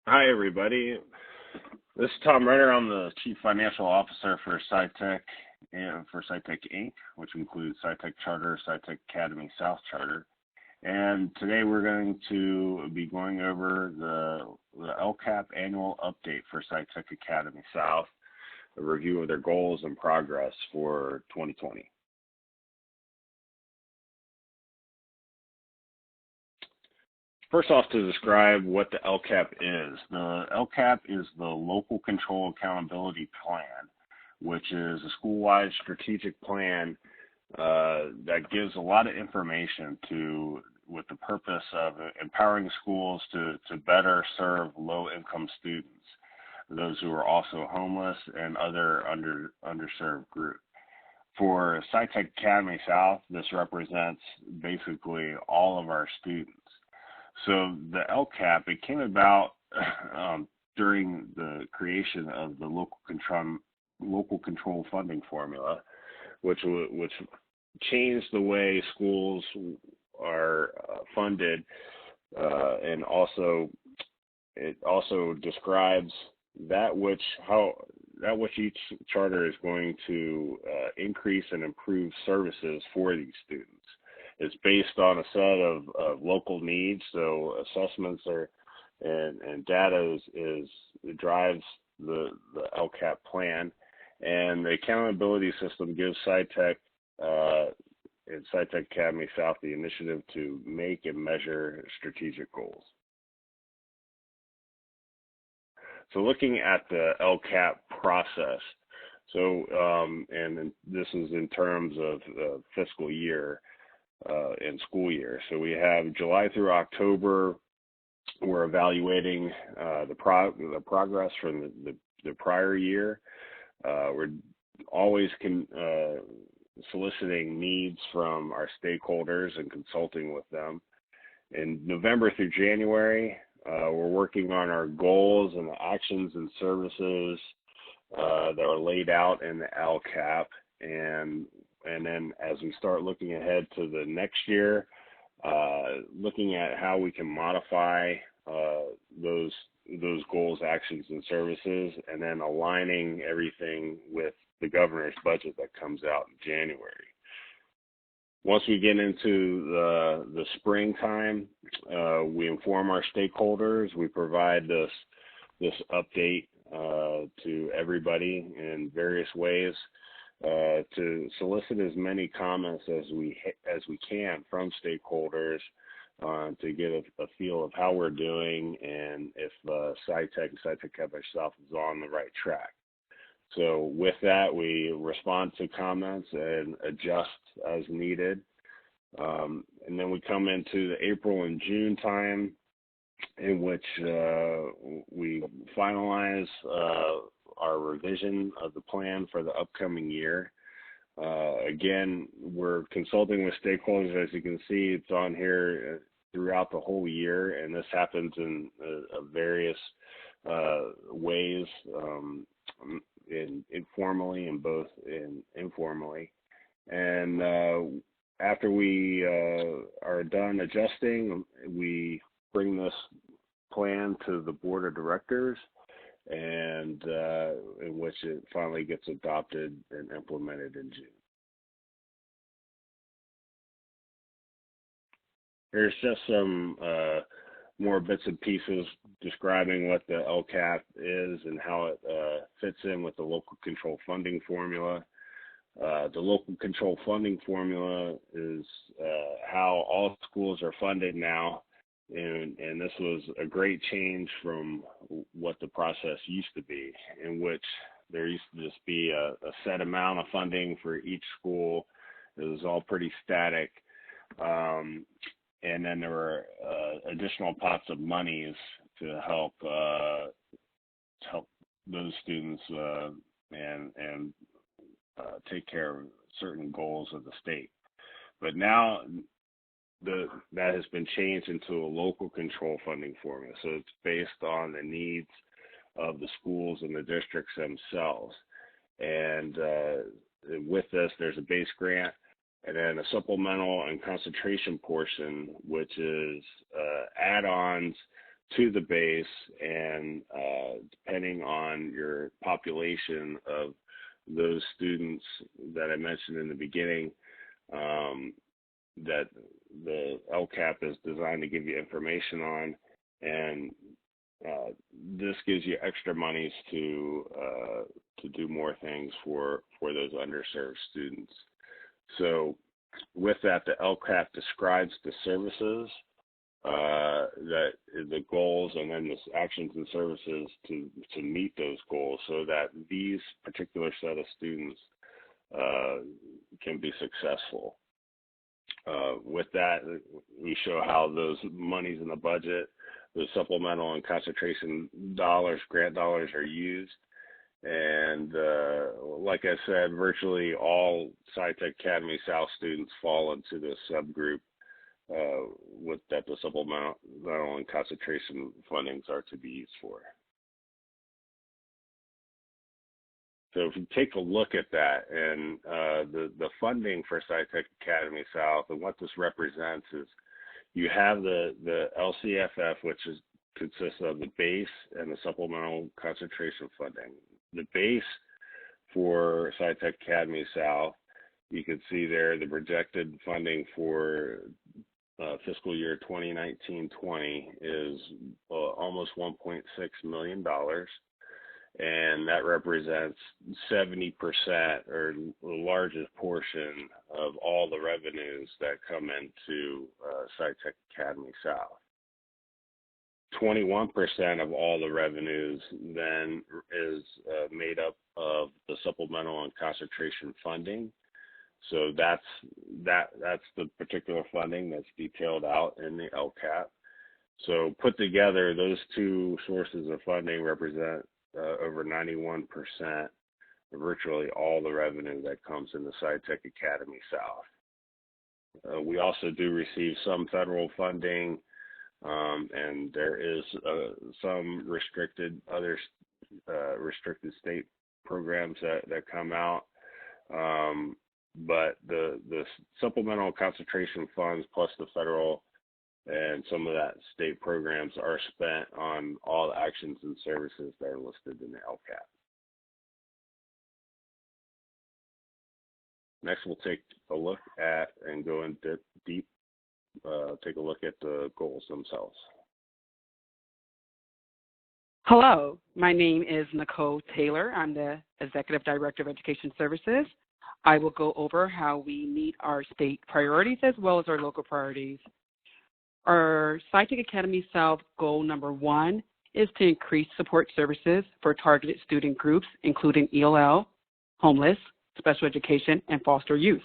Hi, everybody. This is Tom Renner. I'm the Chief Financial Officer for SIATech and for SIATech Inc., which includes SIATech Charter, SIATech Academy South Charter. And today we're going to be going over the LCAP annual update for SIATech Academy South, a review of their goals and progress for 2020. First off, to describe what the LCAP is. The LCAP is the Local Control Accountability Plan, which is a school-wide strategic plan that gives a lot of information with the purpose of empowering schools to better serve low-income students, those who are also homeless and other underserved groups. For SIATech Academy South, this represents basically all of our students. So the LCAP, it came about during the creation of the local control funding formula, which changed the way schools are funded, and it also describes that which each charter is going to increase and improve services for these students. It's based on a set of local needs, so assessments and data drives the LCAP plan, and the accountability system gives SIATech and SIATech Academy South the initiative to make and measure strategic goals. So looking at the LCAP process, and this is in terms of fiscal year. In school year. So we have July through October. We're evaluating the progress from the prior year. We're always soliciting needs from our stakeholders and consulting with them. In November through January, we're working on our goals and the actions and services that are laid out in the LCAP, and then as we start looking ahead to the next year, looking at how we can modify those goals, actions, and services, and then aligning everything with the governor's budget that comes out in January. Once we get into the springtime, we inform our stakeholders. We provide this update to everybody in various ways, to solicit as many comments as we can from stakeholders to get a feel of how we're doing and if SIATech and SIATech Academy South is on the right track. So with that, we respond to comments and adjust as needed. And then we come into the April and June time, in which we finalize our revision of the plan for the upcoming year. Again, we're consulting with stakeholders. As you can see, it's on here throughout the whole year, and this happens in various ways, informally and both informally. And after we are done adjusting, we bring this plan to the board of directors, and in which it finally gets adopted and implemented in June. Here's just some more bits and pieces describing what the LCAP is and how it fits in with the local control funding formula. The local control funding formula is how all schools are funded now. And this was a great change from what the process used to be, in which there used to just be a set amount of funding for each school. It was all pretty static. And then there were additional pots of monies to help those students and take care of certain goals of the state. But now that has been changed into a local control funding formula. So it's based on the needs of the schools and the districts themselves. And with this, there's a base grant and then a supplemental and concentration portion, which is add-ons to the base, and depending on your population of those students that I mentioned in the beginning, that the LCAP is designed to give you information on, and this gives you extra monies to do more things for those underserved students. So with that, the LCAP describes the services, that the goals, and then the actions and services to meet those goals, so that these particular set of students can be successful. With that, we show how those monies in the budget, the supplemental and concentration dollars, grant dollars, are used. And like I said, virtually all SIATech Academy South students fall into this subgroup with that the supplemental and concentration fundings are to be used for. So if you take a look at that, and the funding for SIATech Academy South, and what this represents is you have the LCFF, which consists of the base and the supplemental concentration funding. The base for SIATech Academy South, you can see there the projected funding for fiscal year 2019-20 is almost $1.6 million. And that represents 70%, or the largest portion of all the revenues that come into SIATech Academy South. 21% of all the revenues then is made up of the supplemental and concentration funding. So that's the particular funding that's detailed out in the LCAP. So put together, those two sources of funding represent over 91%, virtually all the revenue that comes into SIATech Academy South. We also do receive some federal funding, and there is some restricted state programs that come out. But the supplemental concentration funds plus the federal and some of that state programs are spent on all the actions and services that are listed in the LCAP. Next, we'll take a look at and go into deep, take a look at the goals themselves. Hello, my name is Nicole Taylor. I'm the Executive Director of Education Services. I will go over how we meet our state priorities as well as our local priorities. Our SIATech Academy South goal number 1 is to increase support services for targeted student groups, including ELL, homeless, special education, and foster youth.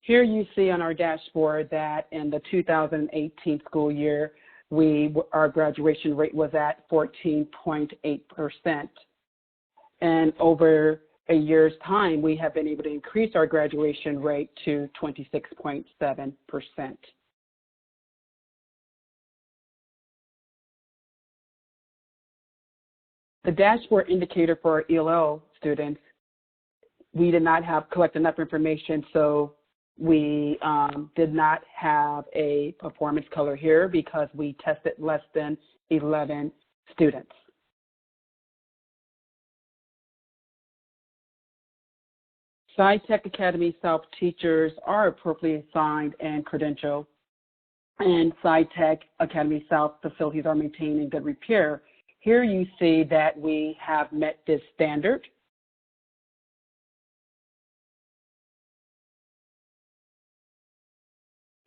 Here you see on our dashboard that in the 2018 school year, our graduation rate was at 14.8%. And over a year's time, we have been able to increase our graduation rate to 26.7%. The dashboard indicator for our ELL students, we did not collect enough information, so we did not have a performance color here because we tested less than 11 students. SIATech Academy South teachers are appropriately assigned and credentialed, and SIATech Academy South facilities are maintained in good repair. Here you see that we have met this standard.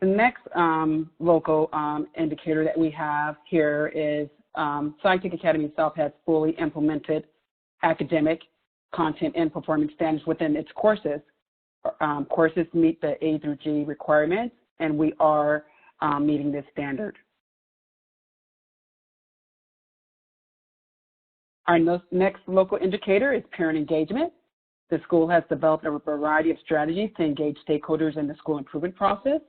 The next local indicator that we have here is SIATech Academy South has fully implemented academic, content, and performance standards within its courses. Courses meet the A through G requirements, and we are meeting this standard. Our next local indicator is parent engagement. The school has developed a variety of strategies to engage stakeholders in the school improvement process.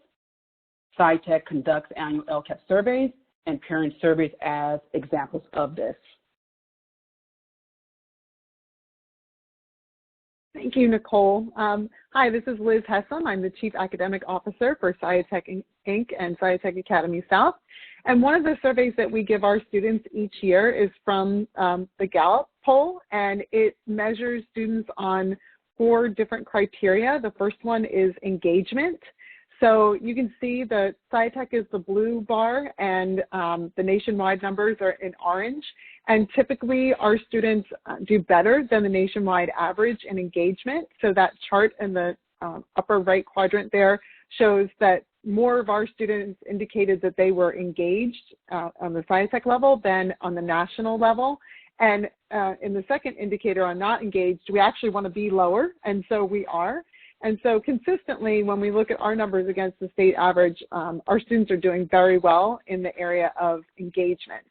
SIATech conducts annual LCAP surveys and parent surveys as examples of this. Thank you, Nicole. Hi, this is Liz Hessam. I'm the Chief Academic Officer for SIATech Inc. and SIATech Academy South. And one of the surveys that we give our students each year is from the Gallup poll, and it measures students on 4 different criteria. The first one is engagement. So you can see that SIATech is the blue bar and the nationwide numbers are in orange. And typically our students do better than the nationwide average in engagement. So that chart in the upper right quadrant there shows that more of our students indicated that they were engaged on the SIATech level than on the national level. And in the second indicator on not engaged, we actually want to be lower, and so we are. And so consistently, when we look at our numbers against the state average, our students are doing very well in the area of engagement.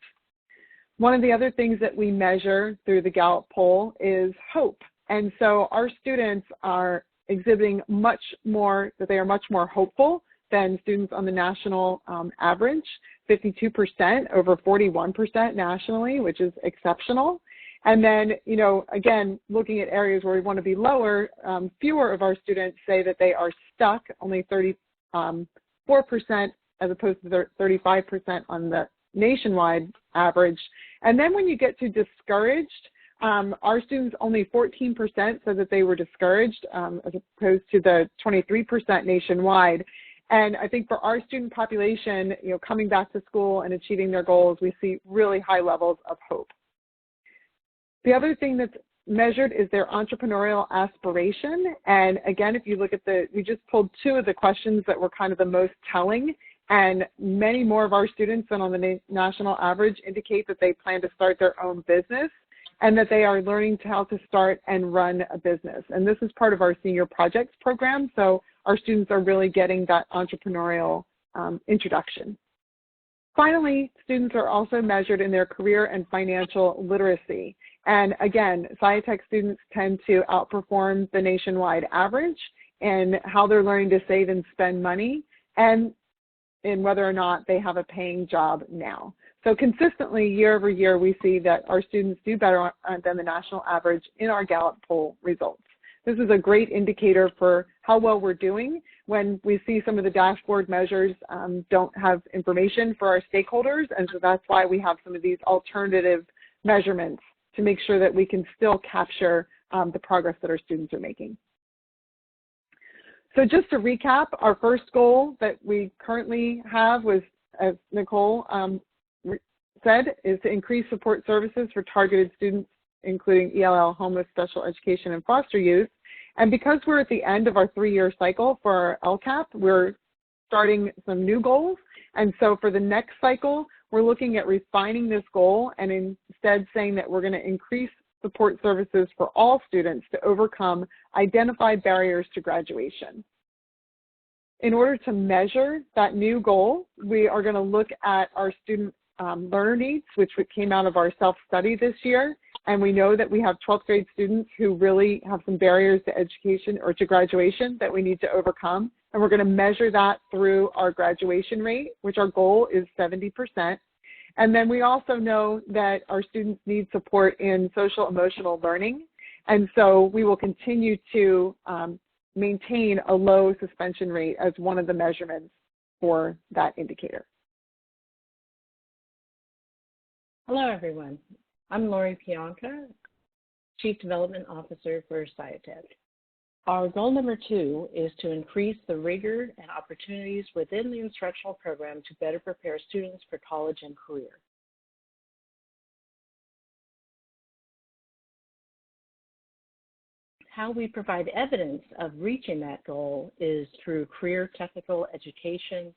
One of the other things that we measure through the Gallup poll is hope. And so our students are exhibiting that they are much more hopeful than students on the national average, 52% over 41% nationally, which is exceptional. And then, you know, again, looking at areas where we want to be lower, fewer of our students say that they are stuck, only 34% as opposed to 35% on the nationwide average. And then when you get to discouraged, our students, only 14% said that they were discouraged as opposed to the 23% nationwide. And I think for our student population, you know, coming back to school and achieving their goals, we see really high levels of hope. The other thing that's measured is their entrepreneurial aspiration. And again, if you look at we just pulled 2 of the questions that were kind of the most telling, and many more of our students than on the national average indicate that they plan to start their own business and that they are learning how to start and run a business. And this is part of our senior projects program. So our students are really getting that entrepreneurial introduction. Finally, students are also measured in their career and financial literacy. And again, SIATech students tend to outperform the nationwide average in how they're learning to save and spend money and in whether or not they have a paying job now. So consistently, year over year, we see that our students do better than the national average in our Gallup poll results. This is a great indicator for how well we're doing when we see some of the dashboard measures don't have information for our stakeholders. And so that's why we have some of these alternative measurements to make sure that we can still capture the progress that our students are making. So just to recap, our first goal that we currently have was, as Nicole said, is to increase support services for targeted students, including ELL, homeless, special education, and foster youth. And because we're at the end of our 3-year cycle for our LCAP, we're starting some new goals. And so for the next cycle, we're looking at refining this goal and instead saying that we're going to increase support services for all students to overcome identified barriers to graduation. In order to measure that new goal, we are going to look at our student learner needs, which came out of our self-study this year. And we know that we have 12th grade students who really have some barriers to education or to graduation that we need to overcome. And we're going to measure that through our graduation rate, which our goal is 70%. And then we also know that our students need support in social emotional learning. And so we will continue to maintain a low suspension rate as one of the measurements for that indicator. Hello, everyone. I'm Lori Pianca, Chief Development Officer for SIATech. Our goal number 2 is to increase the rigor and opportunities within the instructional program to better prepare students for college and career. How we provide evidence of reaching that goal is through career technical education,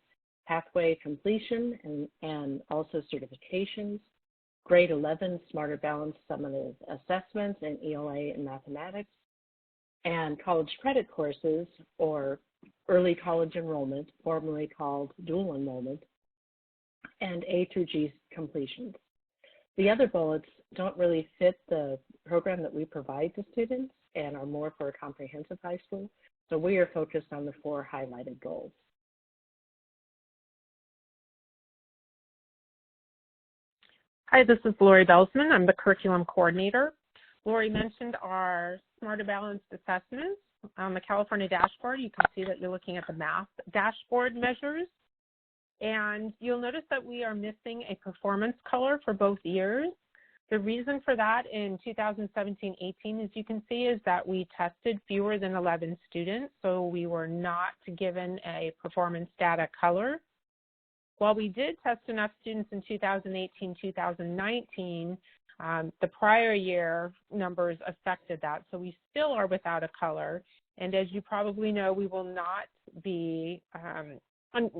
pathway completion, and also certifications, grade 11 Smarter Balanced summative assessments in ELA and mathematics, and college credit courses or early college enrollment, formerly called dual enrollment, and A through G completions. The other bullets don't really fit the program that we provide to students and are more for a comprehensive high school, so we are focused on the 4 highlighted goals. Hi, this is Lori Belsman. I'm the curriculum coordinator. Lori mentioned our Smarter Balanced Assessments. On the California dashboard, you can see that you're looking at the math dashboard measures. And you'll notice that we are missing a performance color for both years. The reason for that in 2017-18, as you can see, is that we tested fewer than 11 students, so we were not given a performance data color. While we did test enough students in 2018-2019, the prior year numbers affected that, so we still are without a color. And as you probably know, we will not be,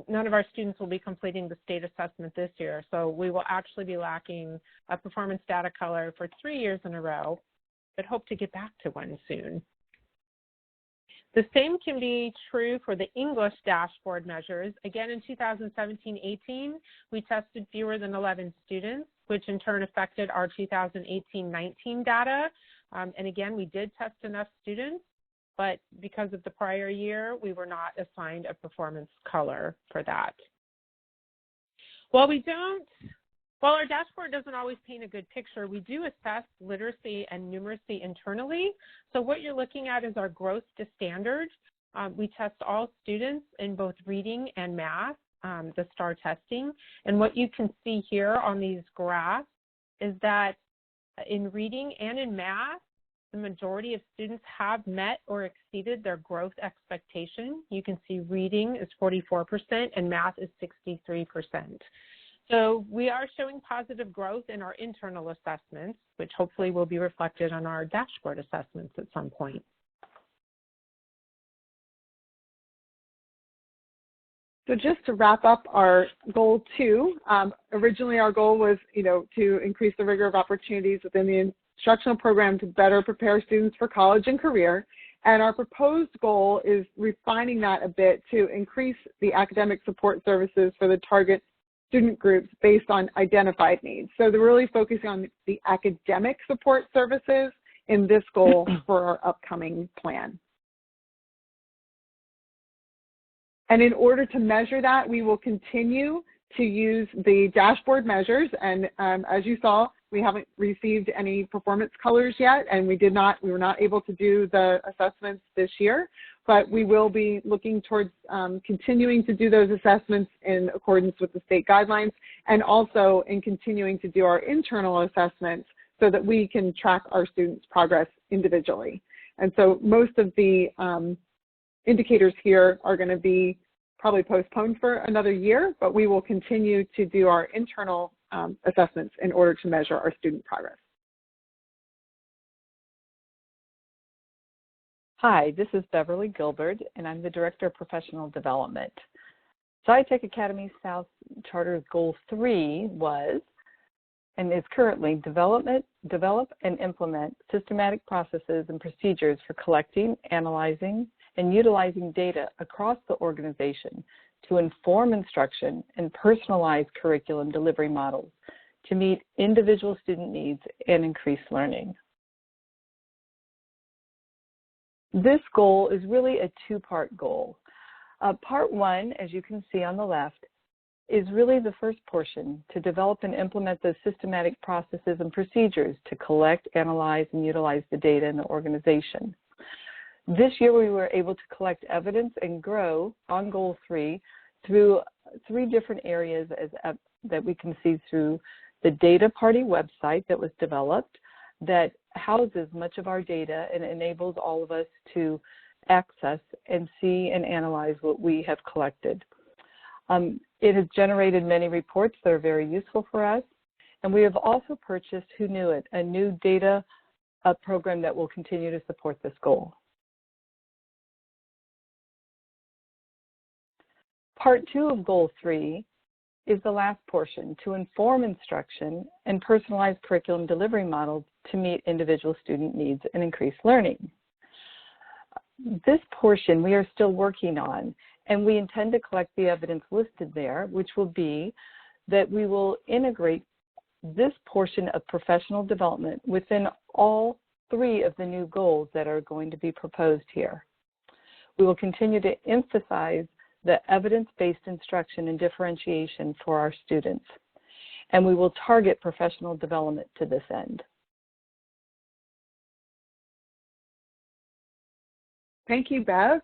none of our students will be completing the state assessment this year, so we will actually be lacking a performance data color for 3 years in a row, but hope to get back to one soon. The same can be true for the English dashboard measures. Again, in 2017-18, we tested fewer than 11 students, which in turn affected our 2018-19 data. And again, we did test enough students, but because of the prior year, we were not assigned a performance color for that. While our dashboard doesn't always paint a good picture, we do assess literacy and numeracy internally. So what you're looking at is our growth to standard. We test all students in both reading and math, the STAR testing. And what you can see here on these graphs is that in reading and in math, the majority of students have met or exceeded their growth expectation. You can see reading is 44% and math is 63%. So we are showing positive growth in our internal assessments, which hopefully will be reflected on our dashboard assessments at some point. So just to wrap up our goal 2, originally our goal was, to increase the rigor of opportunities within the instructional program to better prepare students for college and career. And our proposed goal is refining that a bit to increase the academic support services for the target student groups based on identified needs. So they're really focusing on the academic support services in this goal for our upcoming plan. And in order to measure that, we will continue to use the dashboard measures. And as you saw, we haven't received any performance colors yet, and we were not able to do the assessments this year, but we will be looking towards continuing to do those assessments in accordance with the state guidelines, and also in continuing to do our internal assessments so that we can track our students' progress individually. And so most of the indicators here are going to be probably postponed for another year, but we will continue to do our internal assessments in order to measure our student progress. Hi, this is Beverly Gilbert, and I'm the Director of Professional Development. SIATech Academy South Charter's Goal 3 was, and is currently, develop and implement systematic processes and procedures for collecting, analyzing, and utilizing data across the organization to inform instruction and personalize curriculum delivery models to meet individual student needs and increase learning. This goal is really a two-part goal. Part 1, as you can see on the left, is really the first portion, to develop and implement those systematic processes and procedures to collect, analyze, and utilize the data in the organization. This year we were able to collect evidence and grow on Goal 3 through 3 different areas that we can see through the Data Party website that was developed that houses much of our data and enables all of us to access and see and analyze what we have collected. It has generated many reports that are very useful for us, and we have also purchased Who Knew It, a new data program that will continue to support this goal. Part 2 of Goal 3 is the last portion, to inform instruction and personalize curriculum delivery models to meet individual student needs and increase learning. This portion we are still working on, and we intend to collect the evidence listed there, which will be that we will integrate this portion of professional development within all 3 of the new goals that are going to be proposed here. We will continue to emphasize the evidence-based instruction and differentiation for our students, and we will target professional development to this end. Thank you, Bev.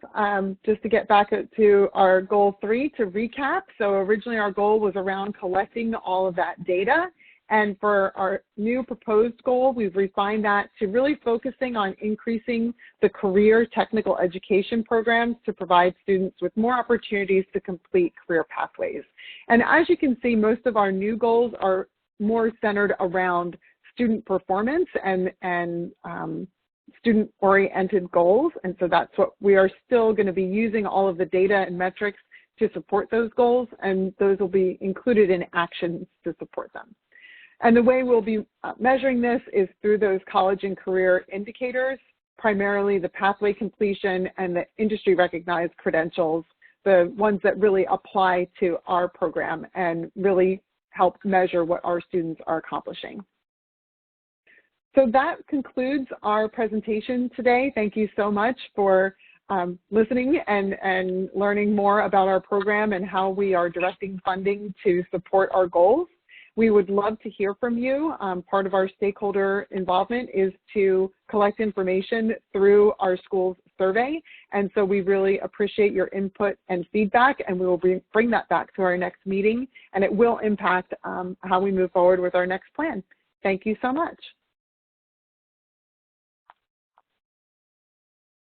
Just to get back to our goal 3 to recap. So originally our goal was around collecting all of that data. And for our new proposed goal, we've refined that to really focusing on increasing the career technical education programs to provide students with more opportunities to complete career pathways. And as you can see, most of our new goals are more centered around student performance and student-oriented goals. And so that's what we are still going to be using all of the data and metrics to support those goals, and those will be included in actions to support them. And the way we'll be measuring this is through those college and career indicators, primarily the pathway completion and the industry-recognized credentials, the ones that really apply to our program and really help measure what our students are accomplishing. So that concludes our presentation today. Thank you so much for listening and learning more about our program and how we are directing funding to support our goals. We would love to hear from you. Part of our stakeholder involvement is to collect information through our school's survey. And so we really appreciate your input and feedback, and we will bring that back to our next meeting, and it will impact how we move forward with our next plan. Thank you so much.